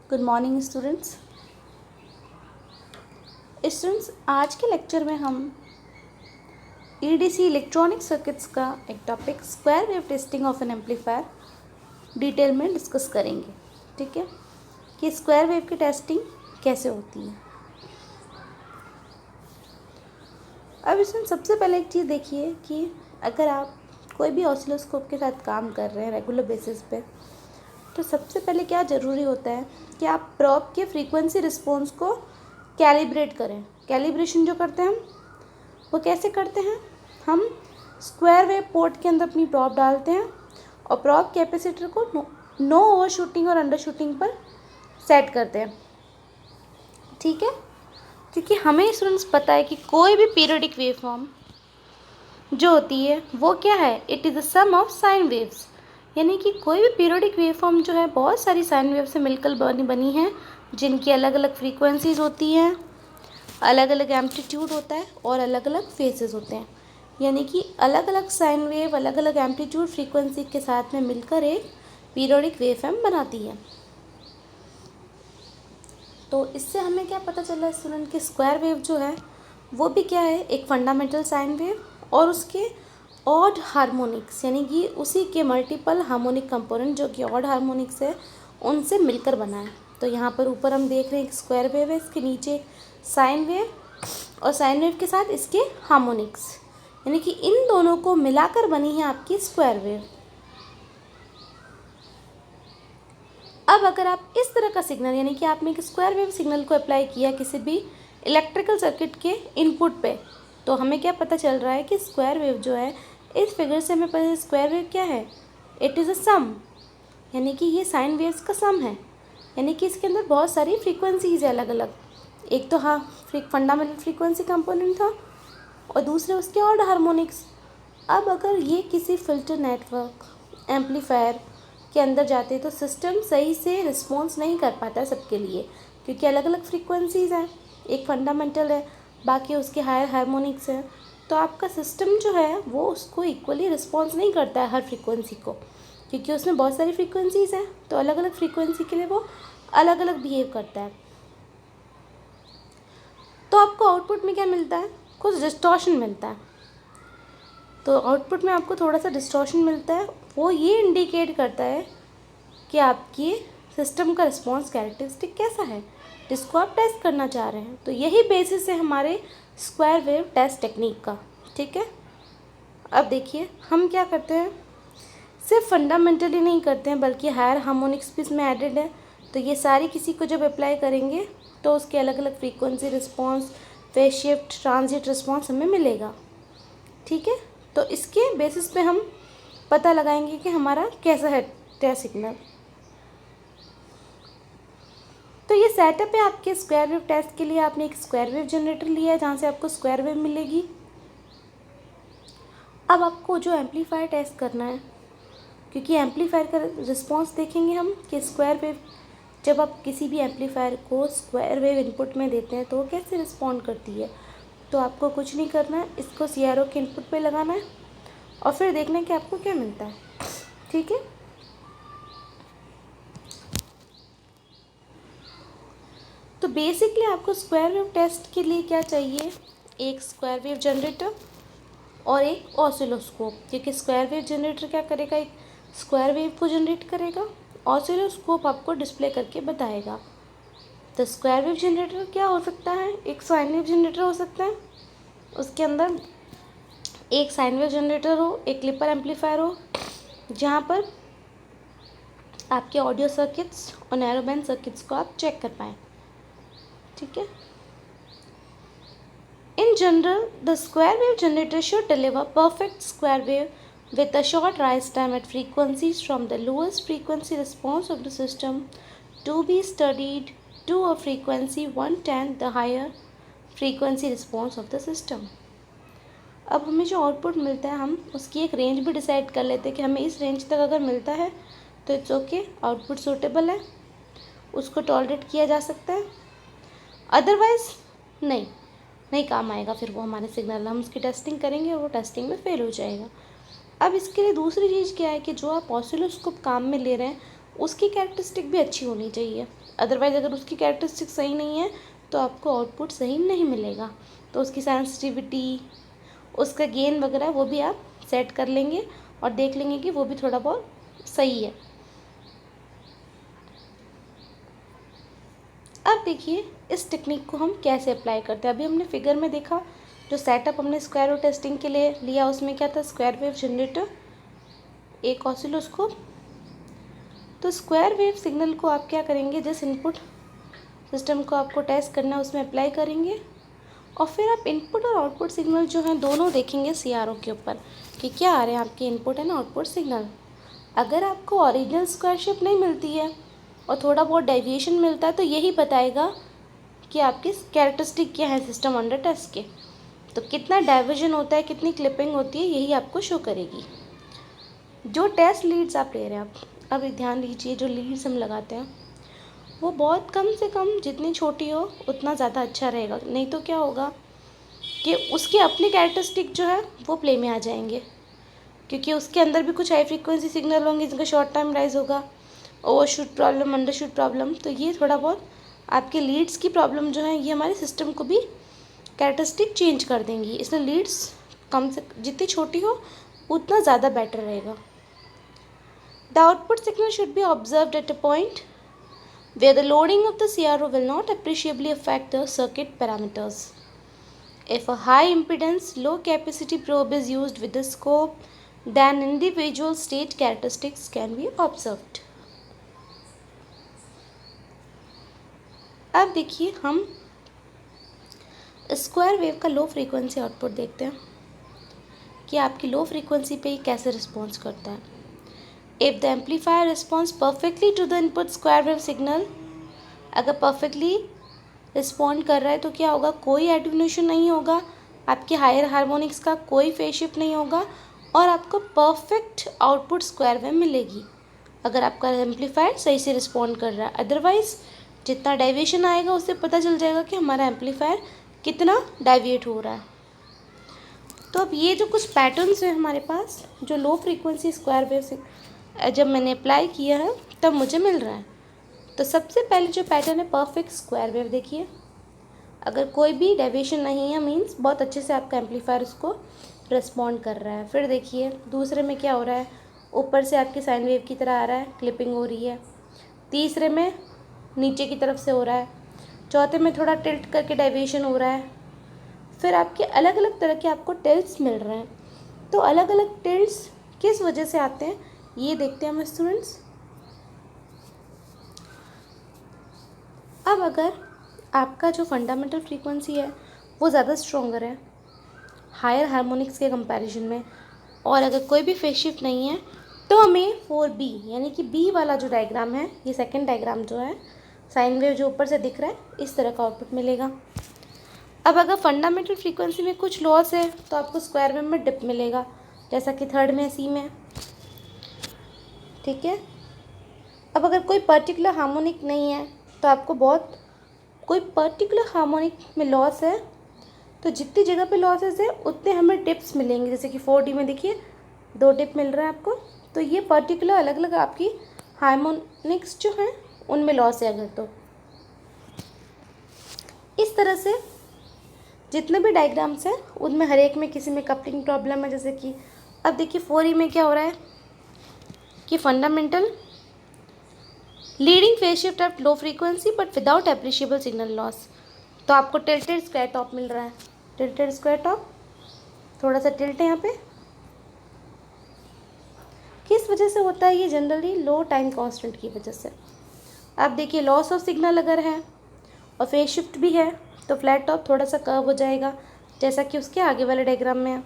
Good morning students. आज के lecture में हम ईडीसी इलेक्ट्रॉनिक सर्किट्स का एक topic square wave testing of N amplifier detail में डिस्कस करेंगे। ठीक है, कि स्क्वायर वेव की टेस्टिंग कैसे होती है। अब इसमें सबसे पहले एक चीज़ देखिए कि अगर आप कोई भी ऑसिलोस्कोप के साथ काम कर रहे हैं रेगुलर बेसिस पे, तो सबसे पहले क्या ज़रूरी होता है कि आप प्रोब के फ्रीक्वेंसी रिस्पॉन्स को कैलिब्रेट करें। कैलिब्रेशन जो करते हैं हम वो कैसे करते हैं, हम स्क्वायर वेव पोर्ट के अंदर अपनी प्रोब डालते हैं और प्रोब कैपेसिटर को नो ओवर शूटिंग और अंडर शूटिंग पर सेट करते हैं। ठीक है, क्योंकि हमें स्टूडेंट्स पता है कि कोई भी पीरियोडिक वेव फॉर्म जो होती है वो क्या है, it is the sum of sine waves. यानी कि कोई भी पीरियोडिक वेव फॉर्म जो है बहुत सारी साइन वेव से मिलकर बनी है, जिनकी अलग अलग फ्रीक्वेंसीज होती हैं, अलग अलग एम्पलीट्यूड होता है और अलग अलग फेजेस होते हैं। यानी कि अलग अलग साइन वेव अलग अलग एम्पलीट्यूड फ्रीक्वेंसी के साथ में मिलकर एक पीरियोडिक वेव फॉर्म बनाती है। तो इससे हमें क्या पता चला स्टूडेंट कि स्क्वायर वेव जो है वो भी क्या है, एक फंडामेंटल साइन वेव और उसके ऑड हार्मोनिक्स, यानी कि उसी के मल्टीपल हार्मोनिक कंपोनेंट जो कि ऑड हार्मोनिक्स है उनसे मिलकर बना है। तो यहाँ पर ऊपर हम देख रहे हैं एक स्क्वायर वेव है, इसके नीचे साइन वेव और साइन वेव के साथ इसके हार्मोनिक्स, यानी कि इन दोनों को मिलाकर बनी है आपकी स्क्वायर वेव। अब अगर आप इस तरह का सिग्नल, यानी कि आपने एक स्क्वायर वेव सिग्नल को अप्लाई किया किसी भी इलेक्ट्रिकल सर्किट के इनपुट पे, तो हमें क्या पता चल रहा है कि स्क्वायर वेव जो है, इस फिगर से हमें पता है स्क्वायर वेव क्या है, इट इज़ अ सम, यानी कि ये साइन वेव्स का सम है। यानी कि इसके अंदर बहुत सारी फ्रीक्वेंसीज है अलग अलग। एक तो फंडामेंटल फ्रीक्वेंसी कंपोनेंट था और दूसरे उसके ऑड हार्मोनिक्स। अब अगर ये किसी फिल्टर नेटवर्क एम्पलीफायर के अंदर जाते हैं तो सिस्टम सही से रिस्पॉन्स नहीं कर पाता है सबके लिए, क्योंकि अलग अलग फ्रीक्वेंसीज हैं। एक फंडामेंटल है, बाकी उसके हायर हार्मोनिक्स हैं। तो आपका सिस्टम जो है वो उसको इक्वली रिस्पॉन्स नहीं करता है हर फ्रीक्वेंसी को, क्योंकि उसमें बहुत सारी फ्रीक्वेंसीज हैं। तो अलग अलग फ्रीक्वेंसी के लिए वो अलग अलग बिहेव करता है। तो आपको आउटपुट में क्या मिलता है, कुछ डिस्टॉर्शन मिलता है। तो आउटपुट में आपको थोड़ा सा डिस्टॉर्शन मिलता है, वो ये इंडिकेट करता है कि आपकी सिस्टम का रिस्पॉन्स कैरेक्टरिस्टिक कैसा है, जिसको आप टेस्ट करना चाह रहे हैं। तो यही बेसिस है हमारे स्क्वायर वेव टेस्ट टेक्निक का। ठीक है, अब देखिए हम क्या करते हैं, सिर्फ फंडामेंटली नहीं करते हैं बल्कि हायर हार्मोनिक्स भी इसमें एडेड है। तो ये सारी किसी को जब अप्लाई करेंगे तो उसके अलग अलग frequency response, phase shift, transit response हमें मिलेगा। ठीक है, तो इसके बेसिस पे हम पता लगाएंगे कि हमारा कैसा है टेस्ट सिग्नल। तो ये सेटअप है आपके स्क्वायर वेव टेस्ट के लिए। आपने एक स्क्वायर वेव जनरेटर लिया है जहाँ से आपको स्क्वायर वेव मिलेगी। अब आपको जो एम्पलीफायर टेस्ट करना है, क्योंकि एम्पलीफायर का रिस्पॉन्स देखेंगे हम कि स्क्वायर वेव, जब आप किसी भी एम्पलीफायर को स्क्वायर वेव इनपुट में देते हैं तो वो कैसे रिस्पॉन्ड करती है। तो आपको कुछ नहीं करना है, इसको सीआरओ के इनपुट पे लगाना है और फिर देखना है कि आपको क्या मिलता है। ठीक है, तो बेसिकली आपको स्क्वायर वेव टेस्ट के लिए क्या चाहिए, एक स्क्वायर वेव जनरेटर और एक ऑसिलोस्कोप। क्योंकि स्क्वायर वेव जनरेटर क्या करेगा, एक स्क्वायर वेव को जनरेट करेगा, ऑसिलोस्कोप आपको डिस्प्ले करके बताएगा। तो स्क्वायर वेव जनरेटर क्या हो सकता है, एक साइन वेव जनरेटर हो सकता है, उसके अंदर एक साइन वेव जनरेटर हो, एक क्लिपर एम्पलीफायर हो, जहाँ पर आपके ऑडियो सर्किट्स और नैरो बैंड सर्किट्स को आप चेक कर पाएँ। ठीक है, in general the square wave generator should deliver perfect square wave with a short rise time at frequencies from the lowest frequency response of the system to be studied to a frequency 110 the higher frequency response of the system। अब हमें जो output मिलता है हम उसकी एक range भी decide कर लेते हैं कि हमें इस रेंज तक अगर मिलता है तो इट्स ओके, आउटपुट सूटेबल है, उसको टॉलरेट किया जा सकता है। अदरवाइज नहीं काम आएगा, फिर वो हमारे सिग्नल, हम उसकी टेस्टिंग करेंगे और वो टेस्टिंग में फेल हो जाएगा। अब इसके लिए दूसरी चीज़ क्या है कि जो आप ऑसिलोस्कोप काम में ले रहे हैं उसकी कैरेक्टरिस्टिक भी अच्छी होनी चाहिए। अदरवाइज़ अगर उसकी कैरेक्टरिस्टिक सही नहीं है तो आपको आउटपुट सही नहीं मिलेगा। तो उसकी सेंसिटिविटी, उसका गेन वगैरह वो भी आप सेट कर लेंगे और देख लेंगे कि वो भी थोड़ा बहुत सही है। अब देखिए इस टेक्निक को हम कैसे अप्लाई करते हैं। अभी हमने फिगर में देखा, जो सेटअप हमने स्क्वायर वेव टेस्टिंग के लिए लिया उसमें क्या था, स्क्वायर वेव जनरेटर, एक ऑसिलोस्कोप। तो स्क्वायर वेव सिग्नल को आप क्या करेंगे, जिस इनपुट सिस्टम को आपको टेस्ट करना है उसमें अप्लाई करेंगे और फिर आप इनपुट और आउटपुट सिग्नल जो हैं दोनों देखेंगे सीआरओ के ऊपर कि क्या आ रहे हैं आपके इनपुट एंड आउटपुट सिग्नल। अगर आपको ओरिजिनल स्क्वायर शेप नहीं मिलती है और थोड़ा बहुत डेविएशन मिलता है तो यही बताएगा कि आपकी कैरेक्टरिस्टिक क्या है सिस्टम अंडर टेस्ट के। तो कितना डाइवर्जन होता है, कितनी क्लिपिंग होती है, यही आपको शो करेगी। जो टेस्ट लीड्स आप ले रहे हैं, आप अब ध्यान दीजिए, जो लीड्स हम लगाते हैं वो बहुत कम से कम जितनी छोटी हो उतना ज़्यादा अच्छा रहेगा। नहीं तो क्या होगा कि उसके अपने कैरेक्टरिस्टिक जो है वो प्ले में आ जाएंगे, क्योंकि उसके अंदर भी कुछ हाई फ्रीक्वेंसी सिग्नल होंगे जिनका शॉर्ट टाइम राइज होगा, ओवरशूट प्रॉब्लम, अंडरशूट प्रॉब्लम। तो ये थोड़ा बहुत आपके लीड्स की प्रॉब्लम जो है ये हमारे सिस्टम को भी कैरेक्टरिस्टिक चेंज कर देंगी। इसलिए लीड्स कम से जितनी छोटी हो उतना ज़्यादा बेटर रहेगा। The output signal should be observed at a point where the loading of the CRO will not appreciably affect the circuit parameters. If a high impedance, low capacity probe is used with the scope, then individual state characteristics can be observed. अब देखिए हम square wave का low frequency output देखते हैं कि आपकी low frequency पे कैसे रिस्पॉन्स करता है। If the amplifier responds perfectly to the input square wave signal, अगर परफेक्टली रिस्पॉन्ड कर रहा है तो क्या होगा, कोई एटेन्यूएशन नहीं होगा, आपके हायर हार्मोनिक्स का कोई फेज शिफ्ट नहीं होगा और आपको परफेक्ट आउटपुट स्क्वायर वेव मिलेगी अगर आपका एम्पलीफायर सही से रिस्पॉन्ड कर रहा है। अदरवाइज जितना डेविएशन आएगा उससे पता चल जाएगा कि हमारा एम्पलीफायर कितना डेविएट हो रहा है। तो अब ये जो कुछ पैटर्न्स हैं हमारे पास, जो लो फ्रीक्वेंसी स्क्वायर वेव से जब मैंने अप्लाई किया है तब मुझे मिल रहा है। तो सबसे पहले जो पैटर्न है परफेक्ट स्क्वायर वेव, देखिए अगर कोई भी डेविएशन नहीं है मींस बहुत अच्छे से आपका एम्पलीफायर उसको रिस्पॉन्ड कर रहा है। फिर देखिए दूसरे में क्या हो रहा है, ऊपर से आपकी साइन वेव की तरह आ रहा है, क्लिपिंग हो रही है। तीसरे में नीचे की तरफ से हो रहा है। चौथे में थोड़ा टिल्ट करके डेविएशन हो रहा है। फिर आपके अलग अलग तरह के आपको टिल्ट्स मिल रहे हैं। तो अलग अलग टिल्ट्स किस वजह से आते हैं ये देखते हैं हम स्टूडेंट्स। अब अगर आपका जो फंडामेंटल फ्रीक्वेंसी है वो ज़्यादा स्ट्रॉन्गर है हायर हार्मोनिक्स के कंपैरिजन में, और अगर कोई भी फेज शिफ्ट नहीं है तो हमें 4B यानी कि B वाला जो डायग्राम है, ये सेकंड डायग्राम जो है, साइन वेव जो ऊपर से दिख रहा है, इस तरह का आउटपुट मिलेगा। अब अगर फंडामेंटल फ्रीक्वेंसी में कुछ लॉस है तो आपको स्क्वायर वेव में डिप मिलेगा, जैसा कि थर्ड में C में, ठीक है। अब अगर कोई पर्टिकुलर हार्मोनिक नहीं है तो आपको कोई पर्टिकुलर हार्मोनिक में लॉस है तो जितनी जगह पे लॉसेस है उतने हमें डिप्स मिलेंगे। जैसे कि 4D में देखिए 2 डिप मिल रहा है आपको। तो ये पर्टिकुलर अलग अलग आपकी हार्मोनिक्स जो हैं उनमें लॉस है अगर, तो इस तरह से जितने भी डायग्राम्स हैं उनमें हर एक में किसी में कपलिंग प्रॉब्लम है। जैसे कि अब देखिए 4E में क्या हो रहा है कि fundamental leading phase shift at low frequency but without appreciable signal loss. तो आपको टिल्टेड स्क्वायर टॉप मिल रहा है, टिल्टेड स्क्वायर टॉप, थोड़ा सा टिल्ट है यहाँ पे। किस वजह से होता है ये, जनरली लो टाइम कांस्टेंट की वजह से। अब देखिए लॉस ऑफ सिग्नल अगर है और फेज शिफ्ट भी है तो फ्लैट टॉप थोड़ा सा कर्व हो जाएगा, जैसा कि उसके आगे वाले डायग्राम में है।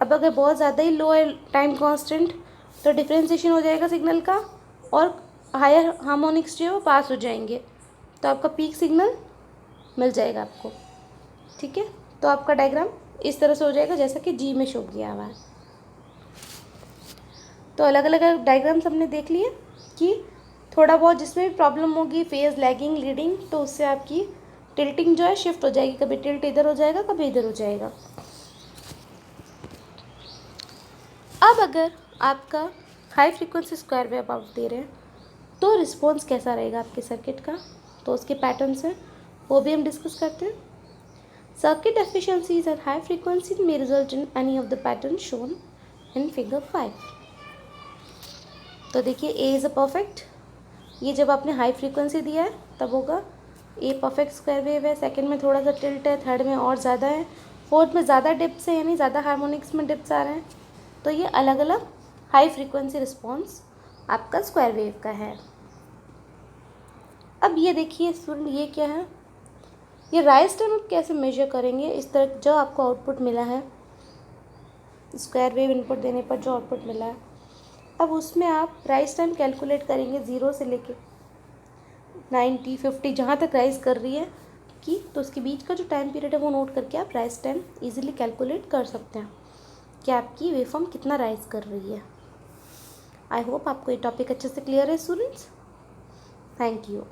अब अगर बहुत ज़्यादा ही लो है टाइम कांस्टेंट तो डिफ्रेंशिएशन हो जाएगा सिग्नल का और हायर हार्मोनिक्स जो है वो पास हो जाएंगे, तो आपका पीक सिग्नल मिल जाएगा आपको, ठीक है। तो आपका डायग्राम इस तरह से हो जाएगा जैसा कि G में शो किया हुआ है। तो अलग अलग डायग्राम्स हमने देख लिए कि थोड़ा बहुत जिसमें भी प्रॉब्लम होगी, फेज, लैगिंग, लीडिंग, तो उससे आपकी टिल्टिंग जो है शिफ्ट हो जाएगी, कभी टिल्ट इधर हो जाएगा कभी इधर हो जाएगा। अब अगर आपका हाई फ्रीक्वेंसी स्क्वायर वेव आप दे रहे हैं तो रिस्पॉन्स कैसा रहेगा आपके सर्किट का, तो उसके पैटर्न्स हैं वो भी हम डिस्कस करते हैं। Circuit efficiencies at high frequency may result in any of the patterns shown in figure 5। तो देखिए ए इज़ अ परफेक्ट, ये जब आपने हाई फ्रीक्वेंसी दिया है तब होगा। ए परफेक्ट स्क्वायर वेव है, सेकंड में थोड़ा सा टिल्ट है, थर्ड में और ज़्यादा है, फोर्थ में ज़्यादा डिप्स है यानी ज़्यादा हार्मोनिक्स में डिप्स आ रहे हैं। तो ये अलग अलग हाई फ्रीक्वेंसी रिस्पॉन्स आपका स्क्वायर वेव का है। अब ये देखिए स्टूडेंट, ये क्या है, ये राइज टाइम आप कैसे मेजर करेंगे। इस तरह जो आपको आउटपुट मिला है स्क्वायर वेव इनपुट देने पर जो आउटपुट मिला है, अब उसमें आप राइज टाइम कैलकुलेट करेंगे 0 से लेके 90 50 जहाँ तक राइज कर रही है कि, तो उसके बीच का जो टाइम पीरियड है वो नोट करके आप राइज टाइम इजीली कैलकुलेट कर सकते हैं कि आपकी वेवफॉर्म कितना राइज कर रही है। आई होप आपको ये टॉपिक अच्छे से क्लियर है स्टूडेंट्स। Thank you.